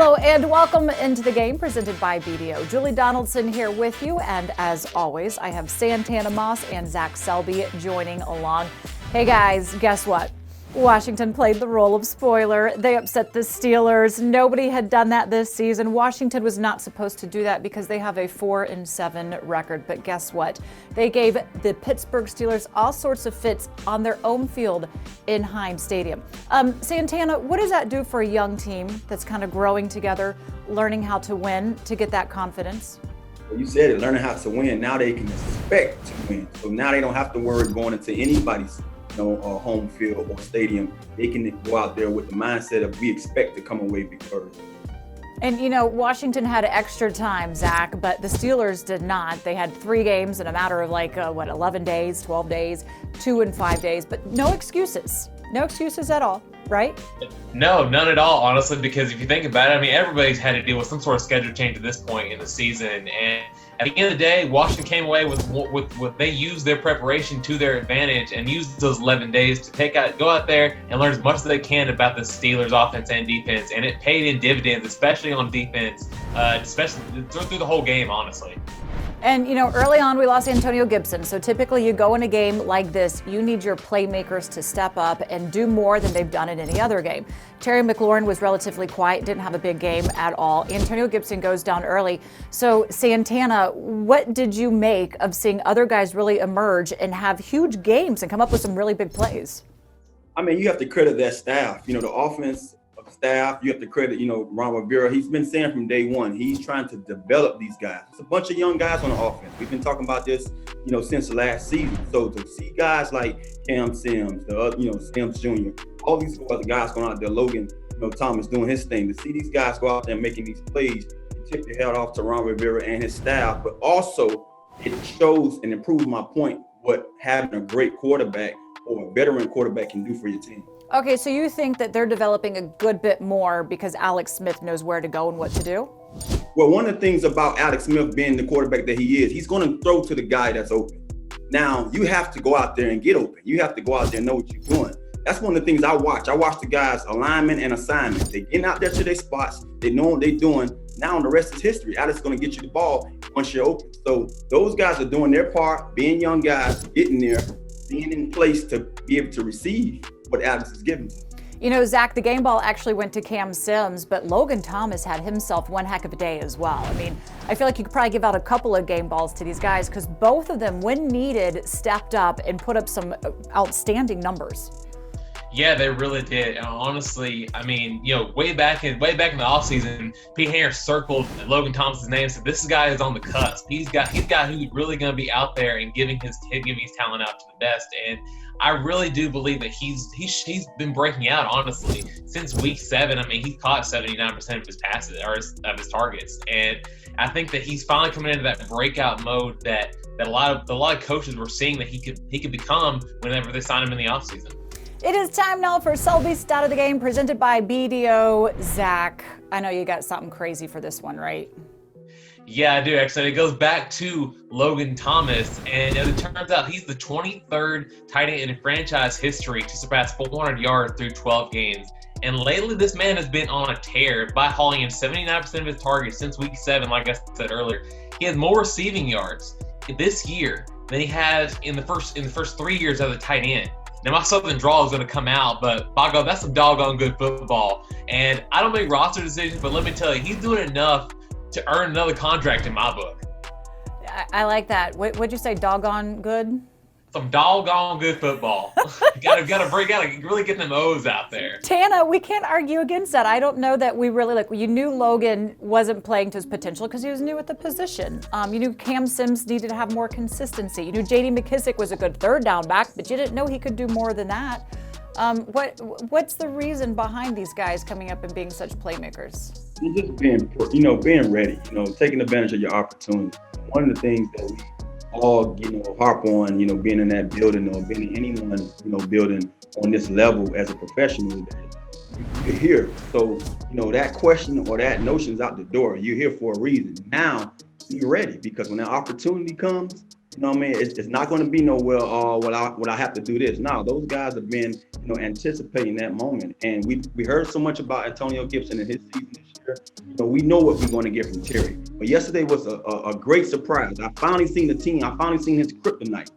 Hello and welcome into the game presented by BDO. Julie Donaldson here with you, and as always, I have Santana and Zach Selby joining along. Hey guys, guess what? Washington played the role of spoiler. They upset the Steelers. Nobody had done that this season. Washington was not supposed to do that because they have a 4-7 record. But guess what? They gave the Pittsburgh Steelers all sorts of fits on their own field in Heinz Stadium. Santana, what does that do for a young team that's kind of growing together, learning how to win, to get that confidence? You said it, learning how to win. Now they can expect to win. So now they don't have to worry going into anybody's home field or stadium. They can go out there with the mindset of we expect to come away victorious. And Washington had extra time, Zach, but the Steelers did not. They had 3 games in a matter of 11 days, 12 days, 2 and 5 days, but no excuses. No excuses at all, right? No, none at all, honestly, because if you think about it, everybody's had to deal with some sort of schedule change at this point in the season. And at the end of the day, Washington came away with they used their preparation to their advantage and used those 11 days to go out there and learn as much as they can about the Steelers' offense and defense. And it paid in dividends, especially on defense, especially through the whole game, honestly. And, early on we lost Antonio Gibson. So typically you go in a game like this, you need your playmakers to step up and do more than they've done in any other game. Terry McLaurin was relatively quiet, didn't have a big game at all. Antonio Gibson goes down early. So Santana, what did you make of seeing other guys really emerge and have huge games and come up with some really big plays? You have to credit that staff. The offense staff, you have to credit, Ron Rivera. He's been saying from day one, he's trying to develop these guys. It's a bunch of young guys on the offense. We've been talking about this, since the last season. So to see guys like Cam Sims, Sims Jr., all these other guys going out there, Logan, Thomas doing his thing, to see these guys go out there and making these plays, you tip your head off to Ron Rivera and his staff. But also, it shows and improves my point what having a great quarterback or a veteran quarterback can do for your team. Okay, so you think that they're developing a good bit more because Alex Smith knows where to go and what to do? Well, one of the things about Alex Smith being the quarterback that he is, he's going to throw to the guy that's open. Now, you have to go out there and get open. You have to go out there and know what you're doing. That's one of the things I watch. I watch the guys' alignment and assignment. They getting out there to their spots. They know what they're doing. Now, the rest is history. Alex is going to get you the ball once you're open. So those guys are doing their part, being young guys, getting there, being in place to be able to receive what Alex is giving. Zach, the game ball actually went to Cam Sims, but Logan Thomas had himself one heck of a day as well. I feel like you could probably give out a couple of game balls to these guys because both of them, when needed, stepped up and put up some outstanding numbers. Yeah, they really did. And honestly, way back in the offseason, Pete Harris circled Logan Thomas's name and said, "This guy is on the cusp. He's got who's really going to be out there and giving his talent out to the best." And I really do believe that he's been breaking out, honestly, since week 7. He's caught 79% of his passes or of his targets, and I think that he's finally coming into that breakout mode that a lot of coaches were seeing that he could become whenever they sign him in the offseason. It is time now for Selby's Stat of the Game, presented by BDO. Zach, I know you got something crazy for this one, right? Yeah, I do, actually. It goes back to Logan Thomas, and it turns out he's the 23rd tight end in franchise history to surpass 400 yards through 12 games. And lately, this man has been on a tear by hauling in 79% of his targets since week 7, like I said earlier. He has more receiving yards this year than he has in the first 3 years as a tight end. Now, my Southern draw is going to come out, but by God, that's some doggone good football. And I don't make roster decisions, but let me tell you, he's doing enough to earn another contract in my book. I like that. What'd you say, doggone good? Some doggone good football. gotta really get them O's out there. Tana, we can't argue against that. I don't know that we really you knew Logan wasn't playing to his potential because he was new at the position. You knew Cam Sims needed to have more consistency. You knew J.D. McKissick was a good third down back, but you didn't know he could do more than that. What's the reason behind these guys coming up and being such playmakers? Just being ready, taking advantage of your opportunity. One of the things that we all, harp on, being in that building or being in anyone, building on this level as a professional, that you're here. So, that question or that notion's out the door. You're here for a reason. Now, be ready, because when that opportunity comes, You know what I mean? It's not going to be no, well, what I have to do this. No, those guys have been, anticipating that moment. And we heard so much about Antonio Gibson in his season this year. We know what we're going to get from Terry. But yesterday was a great surprise. I finally seen the team. I finally seen his kryptonite.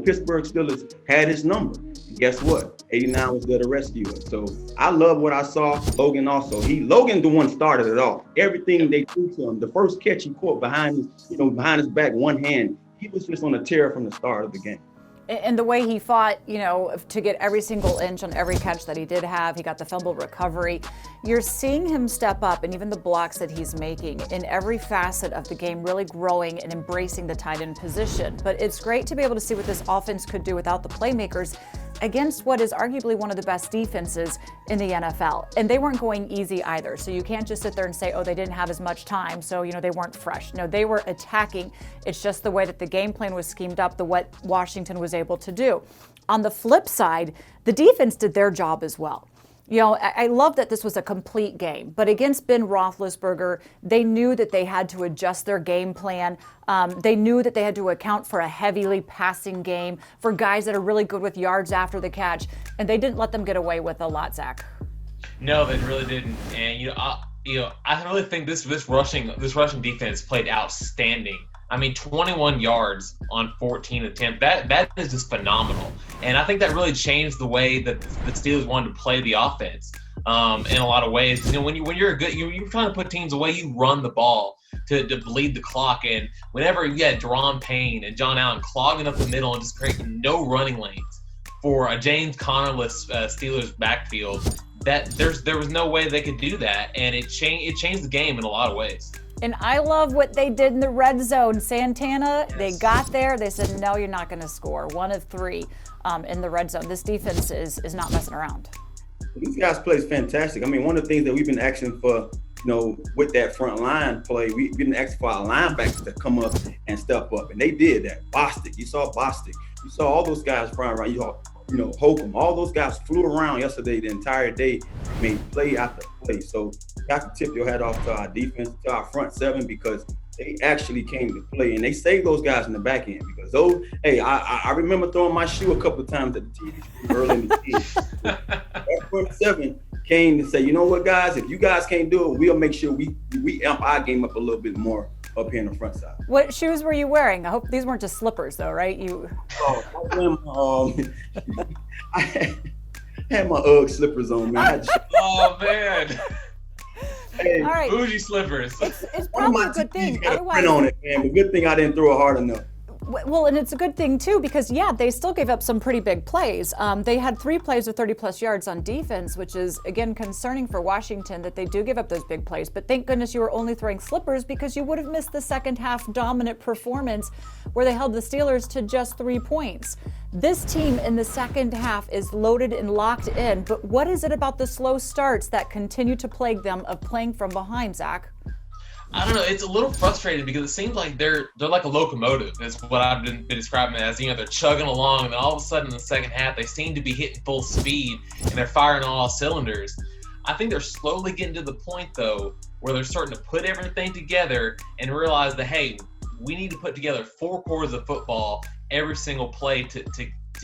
Pittsburgh Steelers had his number. And guess what? 89 was there to rescue us. So I love what I saw. Logan also. Logan the one started it off. Everything they threw to him. The first catch he caught behind his back, one hand. He was just on a tear from the start of the game. And the way he fought, to get every single inch on every catch that he did have, he got the fumble recovery. You're seeing him step up, and even the blocks that he's making in every facet of the game, really growing and embracing the tight end position. But it's great to be able to see what this offense could do without the playmakers against what is arguably one of the best defenses in the NFL. And they weren't going easy either. So you can't just sit there and say, oh, they didn't have as much time, so they weren't fresh. No, they were attacking. It's just the way that the game plan was schemed up, what Washington was able to do. On the flip side, the defense did their job as well. I love that this was a complete game, but against Ben Roethlisberger, they knew that they had to adjust their game plan. They knew that they had to account for a heavily passing game, for guys that are really good with yards after the catch, and they didn't let them get away with a lot, Zach. No, they really didn't. And I really think this rushing defense played outstanding. 21 yards on 14 attempts. That is just phenomenal. And I think that really changed the way that the Steelers wanted to play the offense in a lot of ways. When you're you're trying to put teams away, you run the ball to bleed the clock. And whenever you had Deron Payne and John Allen clogging up the middle and just creating no running lanes for a James Conner-less Steelers backfield, there was no way they could do that. And it changed the game in a lot of ways. And I love what they did in the red zone. Santana, yes. They got there. They said, no, you're not going to score. 1 of 3 in the red zone. This defense is not messing around. These guys play fantastic. One of the things that we've been asking for, with that front line play, we've been asking for our linebackers to come up and step up. And they did that. Bostic, you saw Bostic. You saw all those guys running around. You saw, Holcomb. All those guys flew around yesterday the entire day, made play after play. So you have to tip your hat off to our defense, to our front seven, because they actually came to play, and they saved those guys in the back end. Because I remember throwing my shoe a couple of times at the TV early in the season. That front seven came to say, you know what, guys, if you guys can't do it, we'll make sure we amp our game up a little bit more up here on the front side. What shoes were you wearing? I hope these weren't just slippers, though, right? I had my UGG slippers on, man. Oh, man. Hey, all right. Bougie slippers. It's probably a good thing. Otherwise, on it, man. But good thing I didn't throw it hard enough. Well, and it's a good thing, too, because, they still gave up some pretty big plays. They had 3 plays of 30-plus yards on defense, which is, again, concerning for Washington that they do give up those big plays. But thank goodness you were only throwing slippers, because you would have missed the second-half dominant performance where they held the Steelers to just 3 points. This team in the second half is loaded and locked in, but what is it about the slow starts that continue to plague them of playing from behind, Zach? I don't know. It's a little frustrating because it seems like they're like a locomotive. That's what I've been describing it as. They're chugging along, and then all of a sudden in the second half, they seem to be hitting full speed, and they're firing on all cylinders. I think they're slowly getting to the point, though, where they're starting to put everything together and realize that, hey, we need to put together 4 quarters of football every single play to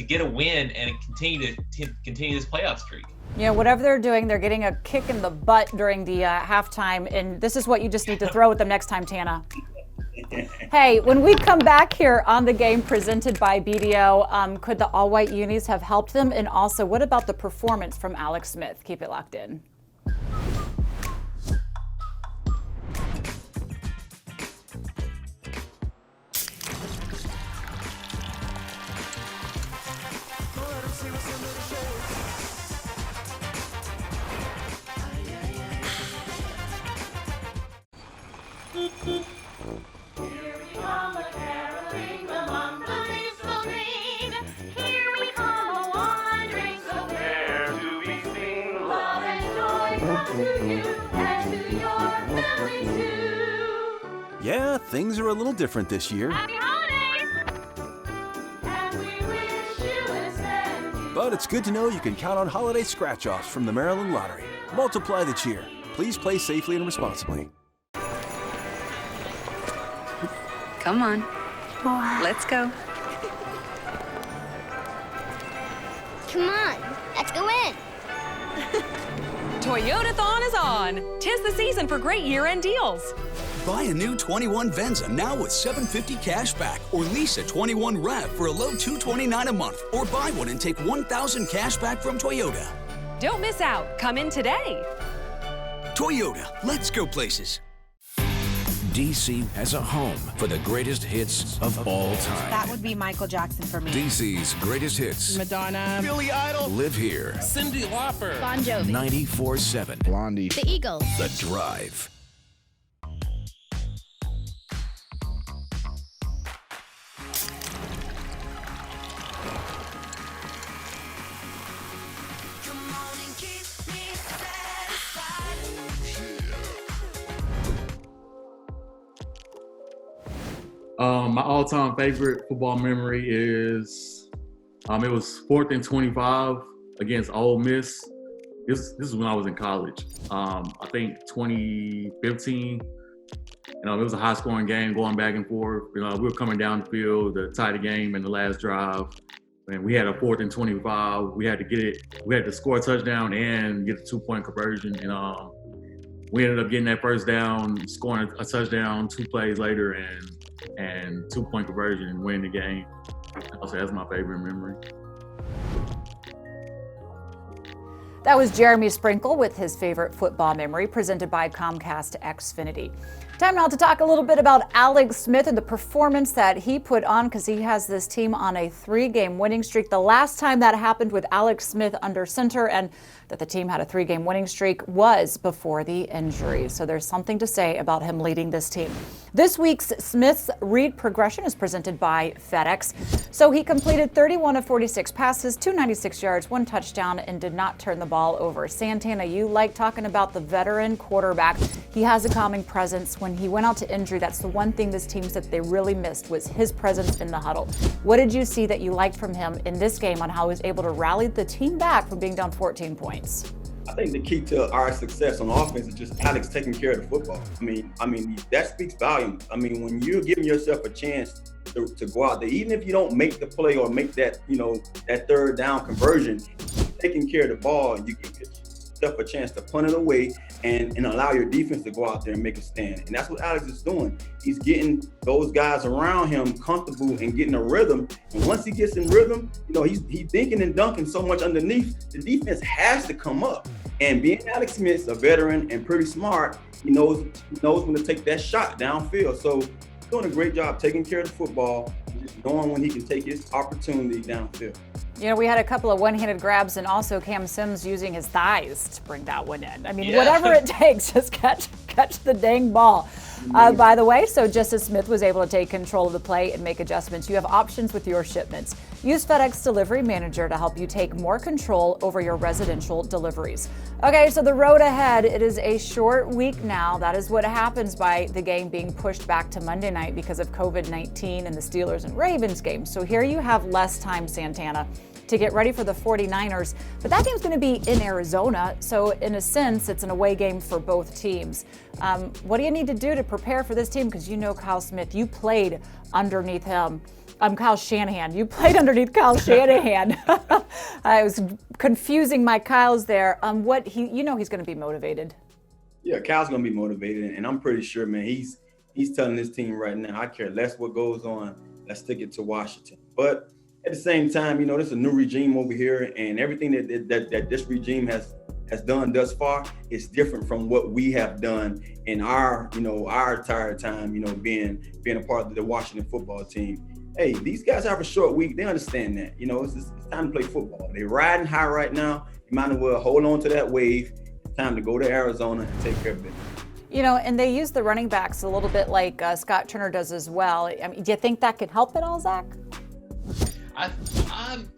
get a win and continue this playoff streak. Whatever they're doing, they're getting a kick in the butt during the halftime, and this is what you just need to throw at them next time, Tana. Hey, when we come back here on The Game presented by BDO, could the all-white unis have helped them? And also, what about the performance from Alex Smith? Keep it locked in. Yeah, things are a little different this year. Happy holidays! And we wish you a Merry But it's good to know you can count on holiday scratch-offs from the Maryland Lottery. Multiply the cheer. Please play safely and responsibly. Come on. Let's go. Come on, let's go in. Toyotathon is on. 'Tis the season for great year-end deals. Buy a new 21 Venza now with $750 cash back, or lease a 21 RAV for a low $229 a month, or buy one and take $1,000 cash back from Toyota. Don't miss out. Come in today. Toyota, let's go places. DC has a home for the greatest hits of all time. That would be Michael Jackson for me. DC's greatest hits Madonna. Billy Idol. live here. Cyndi Lauper. Bon Jovi. 94.7 Blondie. The Eagles. The Drive. My all-time favorite football memory is it was 4th and 25 against Ole Miss. This is when I was in college. I think 2015. It was a high-scoring game going back and forth. We were coming down the field to tie the game in the last drive, and we had a 4th and 25. We had to get it. We had to score a touchdown and get a 2-point conversion, and we ended up getting that first down, scoring a touchdown 2 plays later, and 2-point conversion and winning the game. So that's my favorite memory. That was Jeremy Sprinkle with his favorite football memory, presented by Comcast Xfinity. Time now to talk a little bit about Alex Smith and the performance that he put on, because he has this team on a 3-game winning streak. The last time that happened with Alex Smith under center and that the team had a 3-game winning streak was before the injury. So there's something to say about him leading this team. This week's Smith's read progression is presented by FedEx. So he completed 31 of 46 passes, 296 yards, 1 touchdown, and did not turn the ball over. Santana, you like talking about the veteran quarterback. He has a calming presence. When he went out to injury, that's the one thing this team said they really missed, was his presence in the huddle. What did you see that you liked from him in this game on how he was able to rally the team back from being down 14 points? I think the key to our success on offense is just Alex taking care of the football. I mean that speaks volumes. I mean, when you're giving yourself a chance to go out there, even if you don't make the play or make that, that 3rd down conversion, taking care of the ball, you give yourself a chance to punt it away and allow your defense to go out there and make a stand. And that's what Alex is doing. He's getting those guys around him comfortable and getting a rhythm. And once he gets in rhythm, he's dinking and dunking so much underneath, the defense has to come up. And being Alex Smith's a veteran and pretty smart, he knows when to take that shot downfield. So he's doing a great job taking care of the football, just knowing when he can take his opportunity downfield. We had a couple of one-handed grabs, and also Cam Sims using his thighs to bring that one in. I mean, whatever it takes, just catch the dang ball. By the way, so just as Smith was able to take control of the play and make adjustments, you have options with your shipments. Use FedEx Delivery Manager to help you take more control over your residential deliveries. Okay, so the road ahead, it is a short week now. That is what happens by the game being pushed back to Monday night because of COVID-19 and the Steelers and Ravens game. So here you have less time, Santana, to get ready for the 49ers. But that game's going to be in Arizona, so in a sense, it's an away game for both teams. What do you need to do to prepare for this team? Because Kyle Smith, you played underneath him. Kyle Shanahan. You played underneath Kyle Shanahan. I was confusing my Kyles there. He's going to be motivated. Yeah, Kyle's going to be motivated, and I'm pretty sure, man, he's telling his team right now, I care less what goes on. Let's stick it to Washington. But at the same time, this is a new regime over here, and everything that this regime has done thus far is different from what we have done in our entire time, being a part of the Washington football team. Hey, these guys have a short week. They understand that. It's time to play football. They're riding high right now. You might as well hold on to that wave. It's time to go to Arizona and take care of business. And they use the running backs a little bit like Scott Turner does as well. I mean, do you think that could help at all, Zach?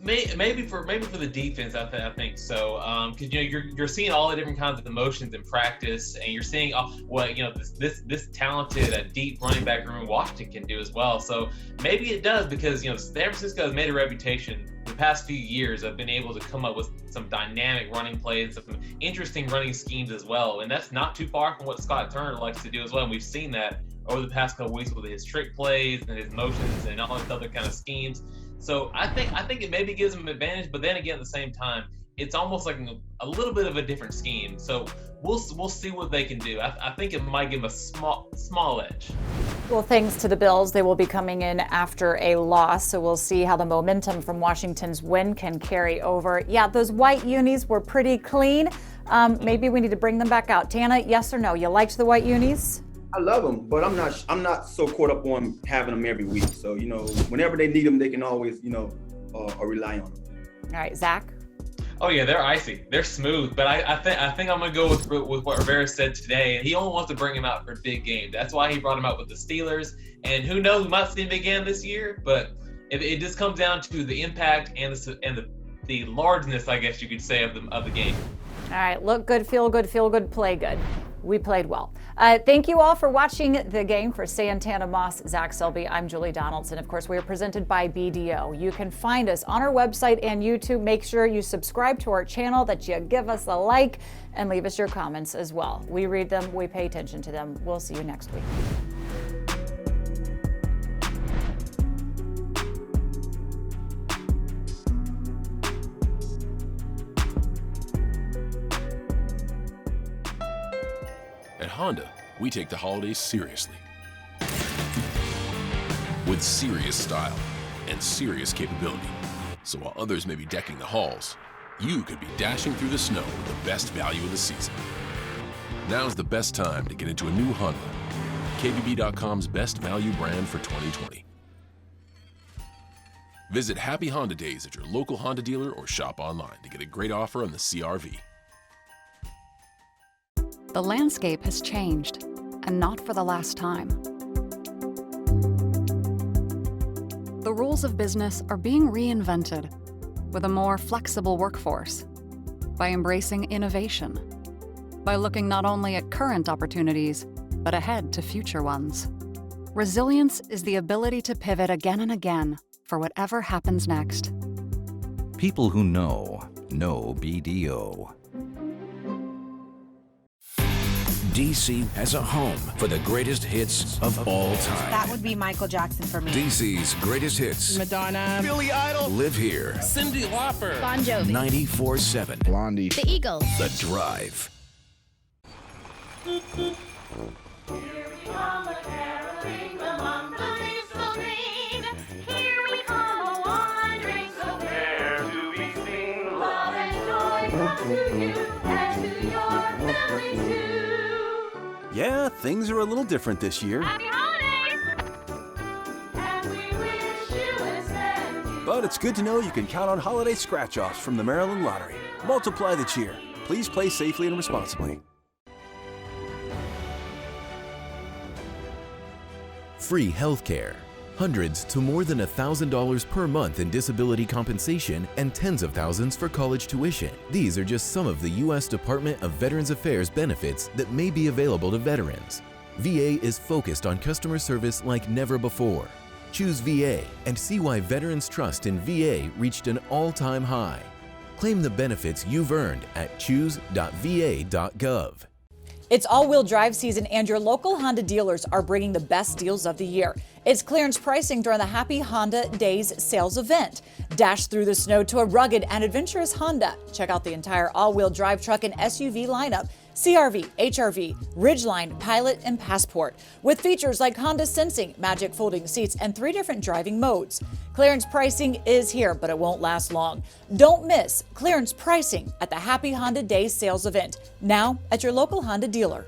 Maybe for the defense, I think so. Because you're seeing all the different kinds of emotions in practice, and you're seeing this talented deep running back room Washington can do as well. So maybe it does, because San Francisco has made a reputation the past few years of being able to come up with some dynamic running plays, some interesting running schemes as well, and that's not too far from what Scott Turner likes to do as well. And we've seen that over the past couple weeks with his trick plays and his motions and all these other kind of schemes. So I think it maybe gives him an advantage, but then again, at the same time, it's almost like a little bit of a different scheme. So we'll see what they can do. I think it might give him a small edge. Well, thanks to the Bills, they will be coming in after a loss, so we'll see how the momentum from Washington's win can carry over. Yeah, those white unis were pretty clean. Maybe we need to bring them back out. Tana, yes or no? You liked the white unis? I love them, but I'm not so caught up on having them every week. So, whenever they need them, they can always, rely on them. All right, Zach? Oh yeah, they're icy. They're smooth, but I think I'm gonna go with what Rivera said today. He only wants to bring him out for a big game. That's why he brought him out with the Steelers. And who knows, we might see him again this year. But it just comes down to the impact and the largeness, I guess you could say, of the game. All right, look good, feel good, play good. We played well. Thank you all for watching the game. For Santana, Moss, Zach Selby, I'm Julie Donaldson. Of course, we are presented by BDO. You can find us on our website and YouTube. Make sure you subscribe to our channel, that you give us a like, and leave us your comments as well. We read them, we pay attention to them. We'll see you next week. At Honda, we take the holidays seriously. With serious style and serious capability. So while others may be decking the halls, you could be dashing through the snow with the best value of the season. Now's the best time to get into a new Honda. KBB.com's best value brand for 2020. Visit Happy Honda Days at your local Honda dealer or shop online to get a great offer on the CR-V. The landscape has changed, and not for the last time. The rules of business are being reinvented with a more flexible workforce, by embracing innovation, by looking not only at current opportunities, but ahead to future ones. Resilience is the ability to pivot again and again for whatever happens next. People who know BDO. DC has a home for the greatest hits of all time. That would be Michael Jackson for me. DC's greatest hits. Madonna. Billy Idol. Live here. Cyndi Lauper. Bon Jovi. 94.7. Blondie. The Eagles. The Drive. Here we come a caroling among the leaves so green. Here we come a wandering so fair to be seen. Love and joy come to you and to your family too. Yeah, things are a little different this year. Happy holidays! And we wish you a send. But it's good to know you can count on holiday scratch-offs from the Maryland Lottery. Multiply the cheer. Please play safely and responsibly. Free health care. Hundreds to more than $1,000 per month in disability compensation and tens of thousands for college tuition. These are just some of the U.S. Department of Veterans Affairs benefits that may be available to veterans. VA is focused on customer service like never before. Choose VA and see why veterans' trust in VA reached an all-time high. Claim the benefits you've earned at choose.va.gov. It's all-wheel drive season, and your local Honda dealers are bringing the best deals of the year. It's clearance pricing during the Happy Honda Days sales event. Dash through the snow to a rugged and adventurous Honda. Check out the entire all-wheel drive truck and SUV lineup. CR-V, HR-V, Ridgeline, Pilot, and Passport, with features like Honda Sensing, Magic Folding Seats, and 3 different driving modes. Clearance pricing is here, but it won't last long. Don't miss clearance pricing at the Happy Honda Days sales event, now at your local Honda dealer.